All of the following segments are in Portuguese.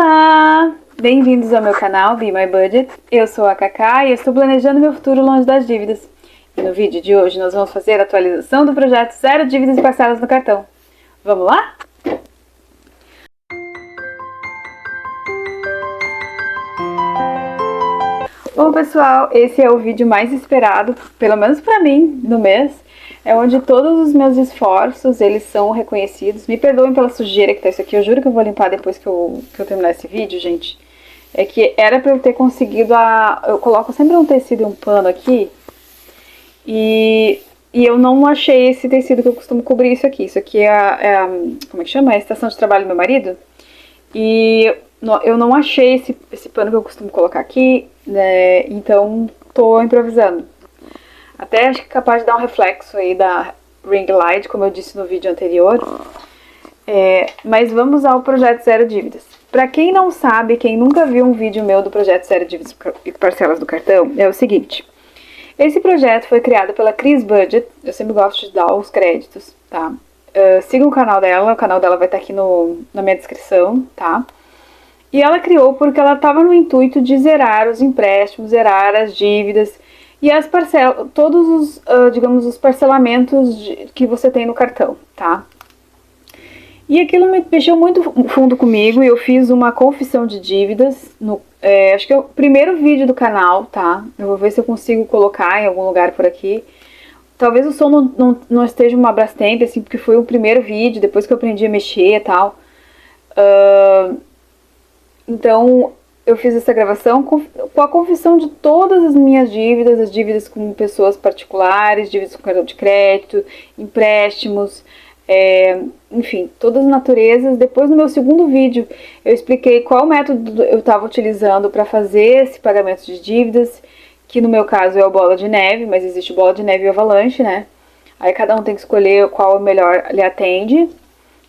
Olá! Bem-vindos ao meu canal Be My Budget. Eu sou a Cacá e estou planejando meu futuro longe das dívidas. E no vídeo de hoje nós vamos fazer a atualização do projeto Zero Dívidas e Parcelas no Cartão. Vamos lá? Bom pessoal, esse é o vídeo mais esperado, pelo menos pra mim, do mês. É onde todos os meus esforços, eles são reconhecidos. Me perdoem pela sujeira que tá isso aqui, eu juro que eu vou limpar depois que eu terminar esse vídeo, gente. É que era pra eu ter conseguido eu coloco sempre um tecido e um pano aqui. E eu não achei esse tecido que eu costumo cobrir isso aqui. Isso aqui como é que chama? É a estação de trabalho do meu marido. E eu não achei esse pano que eu costumo colocar aqui, né? Então tô improvisando. Até acho que é capaz de dar um reflexo aí da ring light, como eu disse no vídeo anterior. Mas vamos ao projeto Zero Dívidas. Pra quem não sabe, quem nunca viu um vídeo meu do projeto Zero Dívidas e Parcelas do Cartão, é o seguinte. Esse projeto foi criado pela Cris Budget. Eu sempre gosto de dar os créditos, tá? Sigam o canal dela vai estar aqui na minha descrição, tá? E ela criou porque ela estava no intuito de zerar os empréstimos, zerar as dívidas e as parcelas, todos os, digamos, os parcelamentos que você tem no cartão, tá? E aquilo me mexeu muito fundo comigo e eu fiz uma confissão de dívidas, acho que é o primeiro vídeo do canal, tá? Eu vou ver se eu consigo colocar em algum lugar por aqui. Talvez o som não esteja uma Brastemp, assim, porque foi o primeiro vídeo, depois que eu aprendi a mexer e tal. Então, eu fiz essa gravação com a confissão de todas as minhas dívidas, as dívidas com pessoas particulares, dívidas com cartão de crédito, empréstimos, enfim, todas as naturezas. Depois, no meu segundo vídeo, eu expliquei qual método eu estava utilizando para fazer esse pagamento de dívidas, que no meu caso é o bola de neve, mas existe o bola de neve e o avalanche, né? Aí cada um tem que escolher qual melhor lhe atende,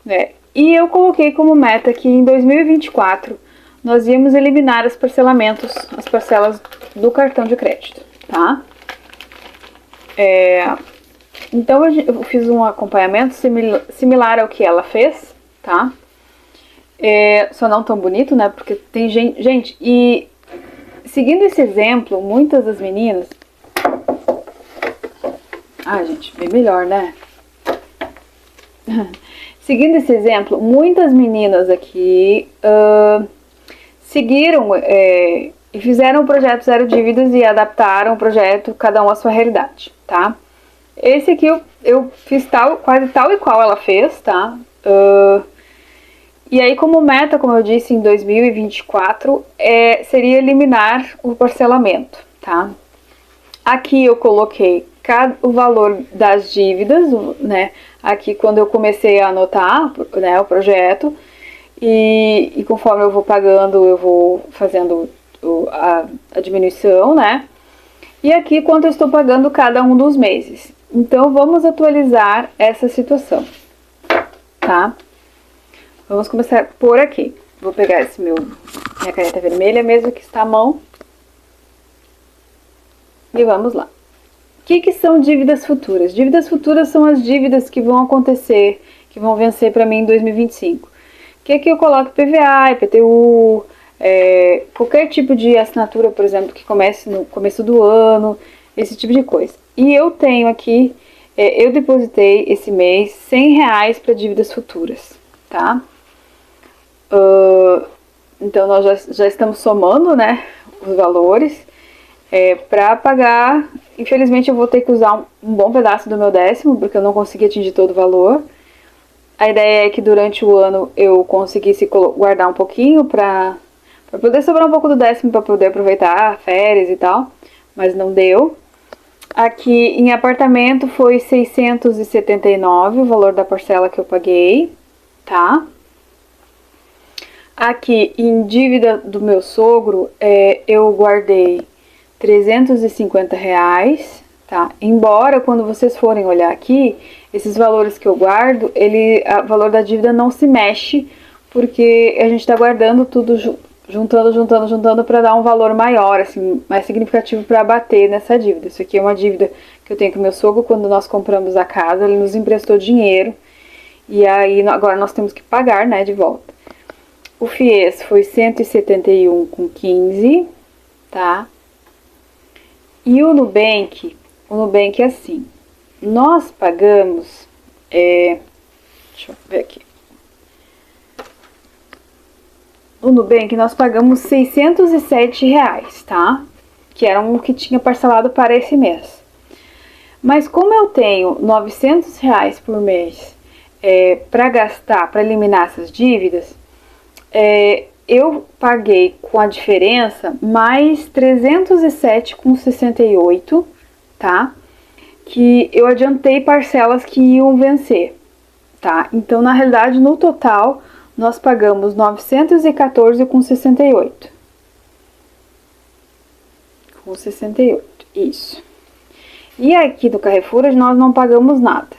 né? E eu coloquei como meta que em 2024 nós íamos eliminar os parcelamentos, as parcelas do cartão de crédito, tá? Então eu fiz um acompanhamento similar ao que ela fez, tá? Só não tão bonito, né? Porque tem gente, e seguindo esse exemplo, muitas das meninas... gente, bem melhor, né? Seguindo esse exemplo, muitas meninas aqui seguiram e fizeram o projeto Zero Dívidas e adaptaram o projeto, cada um à sua realidade, tá? Esse aqui eu fiz quase tal e qual ela fez, tá? E aí, como meta, como eu disse, em 2024, seria eliminar o parcelamento, tá? Aqui eu coloquei o valor das dívidas, né? Aqui quando eu comecei a anotar, né, o projeto, e conforme eu vou pagando, eu vou fazendo a diminuição, né? E aqui quanto eu estou pagando cada um dos meses. Então vamos atualizar essa situação, tá? Vamos começar por aqui. Vou pegar minha caneta vermelha mesmo que está à mão. E vamos lá. O que são dívidas futuras? Dívidas futuras são as dívidas que vão acontecer, que vão vencer para mim em 2025. Que aqui eu coloco PVA, IPTU, qualquer tipo de assinatura, por exemplo, que comece no começo do ano, esse tipo de coisa. E eu tenho aqui, eu depositei esse mês R$100 para dívidas futuras, tá? Então nós já estamos somando, né, os valores para pagar. Infelizmente eu vou ter que usar um bom pedaço do meu décimo, porque eu não consegui atingir todo o valor. A ideia é que durante o ano eu conseguisse guardar um pouquinho para poder sobrar um pouco do décimo para poder aproveitar férias e tal, mas não deu. Aqui em apartamento foi 679 o valor da parcela que eu paguei, tá? Aqui em dívida do meu sogro, eu guardei R$350, tá? Embora quando vocês forem olhar aqui, esses valores que eu guardo, o valor da dívida não se mexe, porque a gente está guardando tudo, juntando para dar um valor maior, assim, mais significativo para bater nessa dívida. Isso aqui é uma dívida que eu tenho com meu sogro. Quando nós compramos a casa, ele nos emprestou dinheiro, e aí agora nós temos que pagar, né, de volta. O FIES foi 171,15, tá? E o Nubank é assim, nós pagamos, deixa eu ver aqui. No Nubank nós pagamos R$607, tá? Que era o que tinha parcelado para esse mês. Mas como eu tenho R$900 por mês para gastar, para eliminar essas dívidas, eu paguei com a diferença mais 307,68, tá? Que eu adiantei parcelas que iam vencer, tá? Então, na realidade, no total, nós pagamos 914,68. Com 68, isso. E aqui do Carrefour nós não pagamos nada,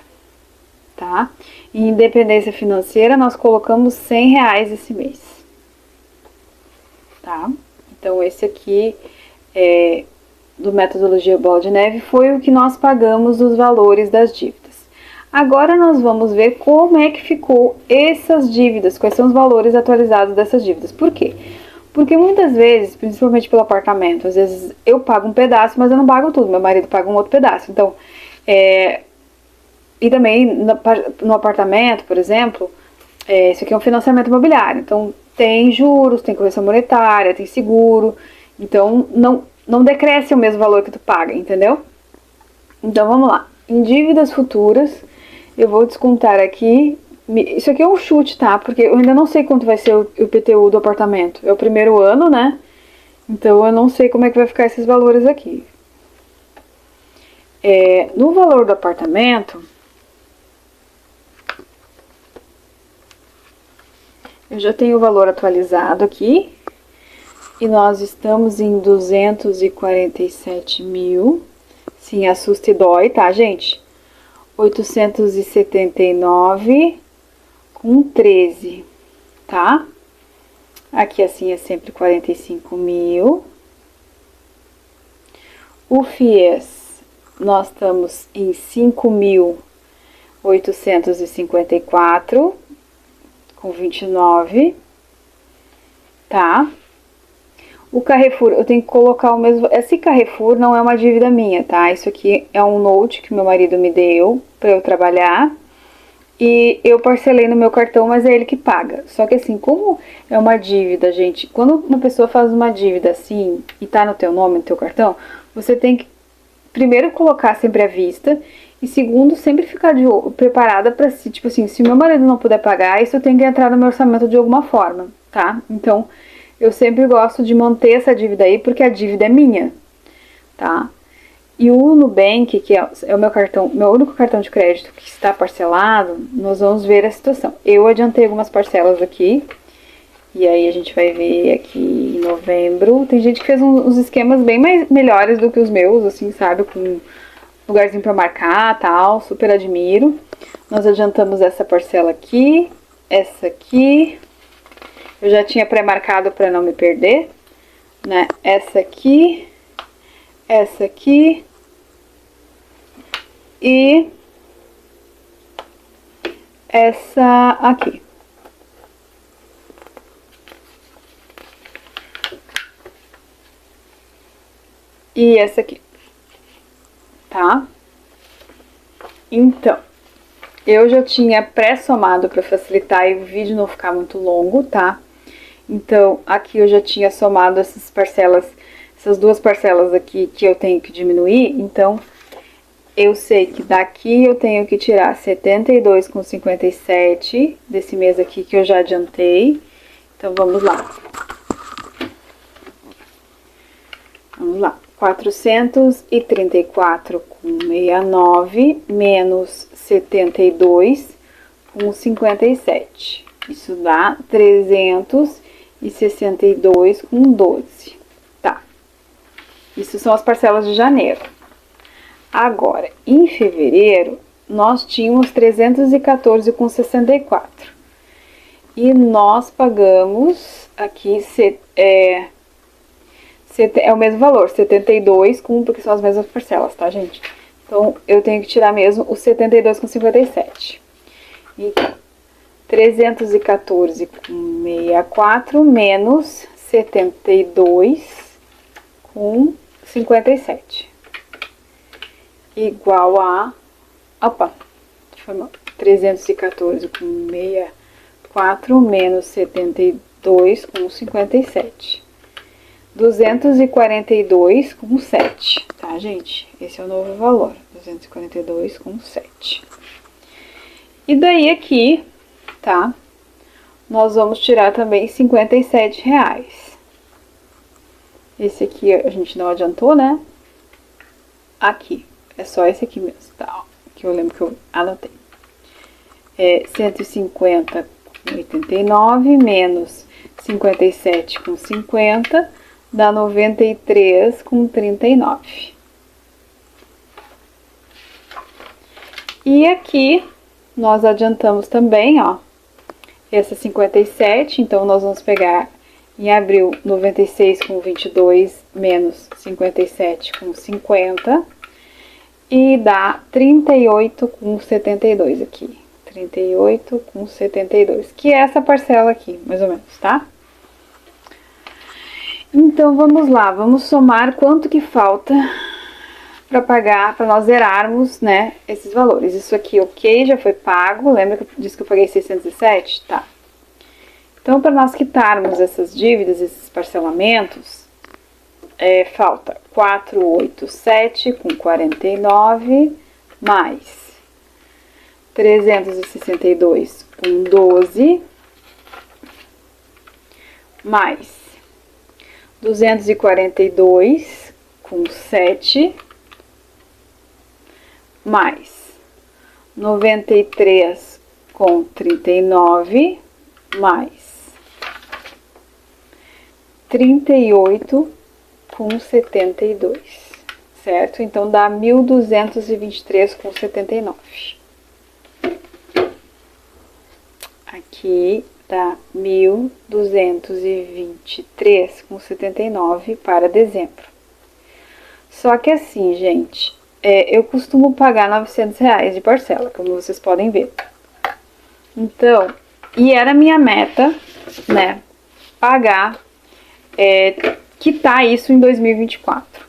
tá? Em independência financeira nós colocamos R$100 esse mês, tá? Então esse aqui do metodologia Bola de Neve foi o que nós pagamos dos valores das dívidas. Agora nós vamos ver como é que ficou essas dívidas, quais são os valores atualizados dessas dívidas. Por quê? Porque muitas vezes, principalmente pelo apartamento, às vezes eu pago um pedaço, mas eu não pago tudo, meu marido paga um outro pedaço. Então, e também no apartamento, por exemplo, isso aqui é um financiamento imobiliário. Então, tem juros, tem correção monetária, tem seguro. Então, não decresce o mesmo valor que tu paga, entendeu? Então, vamos lá. Em dívidas futuras, eu vou descontar aqui. Isso aqui é um chute, tá? Porque eu ainda não sei quanto vai ser o IPTU do apartamento. É o primeiro ano, né? Então eu não sei como é que vai ficar esses valores aqui. No valor do apartamento, eu já tenho o valor atualizado aqui. E nós estamos em 247 mil. Sim, assusta e dói, tá, gente? 879 com 13, tá? Aqui assim é sempre 45 mil. O FIES, nós estamos em 5.854 com 29, tá? O Carrefour, eu tenho que colocar o mesmo. Esse Carrefour não é uma dívida minha, tá? Isso aqui é um note que meu marido me deu para eu trabalhar. E eu parcelei no meu cartão, mas é ele que paga. Só que assim, como é uma dívida, gente, quando uma pessoa faz uma dívida assim e tá no teu nome, no teu cartão, você tem que primeiro colocar sempre à vista e segundo, sempre ficar preparada para si, tipo assim, se meu marido não puder pagar, isso tem que entrar no meu orçamento de alguma forma, tá? Então, eu sempre gosto de manter essa dívida aí, porque a dívida é minha, tá? E o Nubank, que é o meu único cartão de crédito que está parcelado, nós vamos ver a situação. Eu adiantei algumas parcelas aqui, e aí a gente vai ver aqui em novembro. Tem gente que fez uns esquemas bem melhores do que os meus, assim, sabe? Com lugarzinho para marcar, tal, super admiro. Nós adiantamos essa parcela aqui, essa aqui. Eu já tinha pré-marcado para não me perder, né? Essa aqui. Essa aqui e essa aqui. E essa aqui, tá? Então, eu já tinha pré-somado para facilitar e o vídeo não ficar muito longo, tá? Então, aqui eu já tinha somado essas parcelas, essas duas parcelas aqui que eu tenho que diminuir, então eu sei que daqui eu tenho que tirar 72,57 desse mês aqui que eu já adiantei. Então vamos lá. Vamos lá. 434,69 menos 72,57. Isso dá 362,12. Isso são as parcelas de janeiro. Agora, em fevereiro, nós tínhamos 314,64. E nós pagamos aqui, é o mesmo valor, 72, porque são as mesmas parcelas, tá, gente? Então, eu tenho que tirar mesmo os 72,57. Então, 314,64 menos 72,57 igual a... Opa, 314,64 menos 72,57. 242,7, tá, gente? Esse é o novo valor, 242,7. E daí aqui, tá? Nós vamos tirar também R$57. Esse aqui a gente não adiantou, né? Aqui, é só esse aqui mesmo, tá? Que eu lembro que eu anotei. É 150,89 menos 57,50 dá 93,39. E aqui nós adiantamos também, ó, essa 57, então nós vamos pegar em abril 96,22 menos 57,50 e dá 38,72 aqui. 38,72, que é essa parcela aqui, mais ou menos, tá? Então, vamos lá, vamos somar quanto que falta para pagar, para nós zerarmos, né, esses valores. Isso aqui, ok, já foi pago, lembra que eu disse que eu paguei 607? Tá. Então, para nós quitarmos essas dívidas, esses parcelamentos, falta 487,49 mais 362,12 mais 242,7 mais 93,39 mais 38,72, certo? Então dá 1.223,79. Aqui dá 1.223,79 para dezembro. Só que assim, gente, eu costumo pagar R$900 de parcela, como vocês podem ver. Então, e era minha meta, né, pagar, quitar isso em 2024.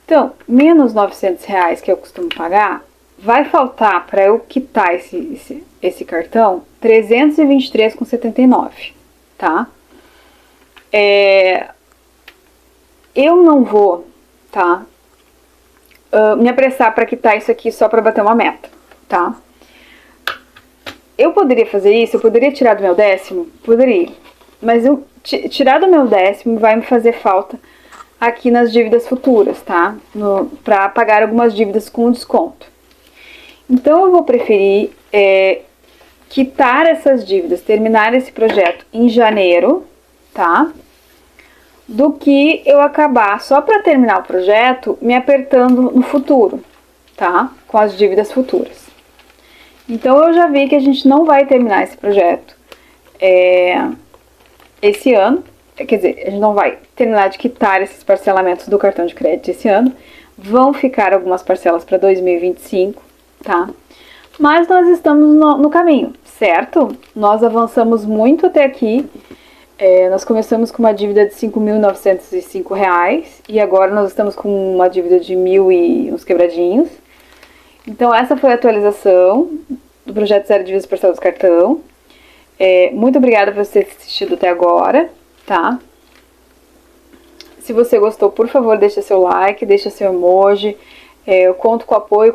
Então, menos R$900 que eu costumo pagar, vai faltar para eu quitar esse cartão R$323,79, tá? Eu não vou, tá, me apressar para quitar isso aqui só para bater uma meta, tá? Eu poderia fazer isso, eu poderia tirar do meu décimo? Poderia, mas eu tirar do meu décimo vai me fazer falta aqui nas dívidas futuras, tá? Para pagar algumas dívidas com desconto. Então, eu vou preferir quitar essas dívidas, terminar esse projeto em janeiro, tá? Do que eu acabar, só para terminar o projeto, me apertando no futuro, tá? Com as dívidas futuras. Então, eu já vi que a gente não vai terminar esse projeto esse ano. Quer dizer, a gente não vai terminar de quitar esses parcelamentos do cartão de crédito esse ano. Vão ficar algumas parcelas para 2025, tá? Mas nós estamos no caminho, certo? Nós avançamos muito até aqui. Nós começamos com uma dívida de R$5.905 e agora nós estamos com uma dívida de 1.000 e uns quebradinhos. Então, essa foi a atualização do projeto Zero Dívidas Parcelas do Cartão. Muito obrigada por você ter assistido até agora, tá? Se você gostou, por favor, deixa seu like, deixa seu emoji. Eu conto com o apoio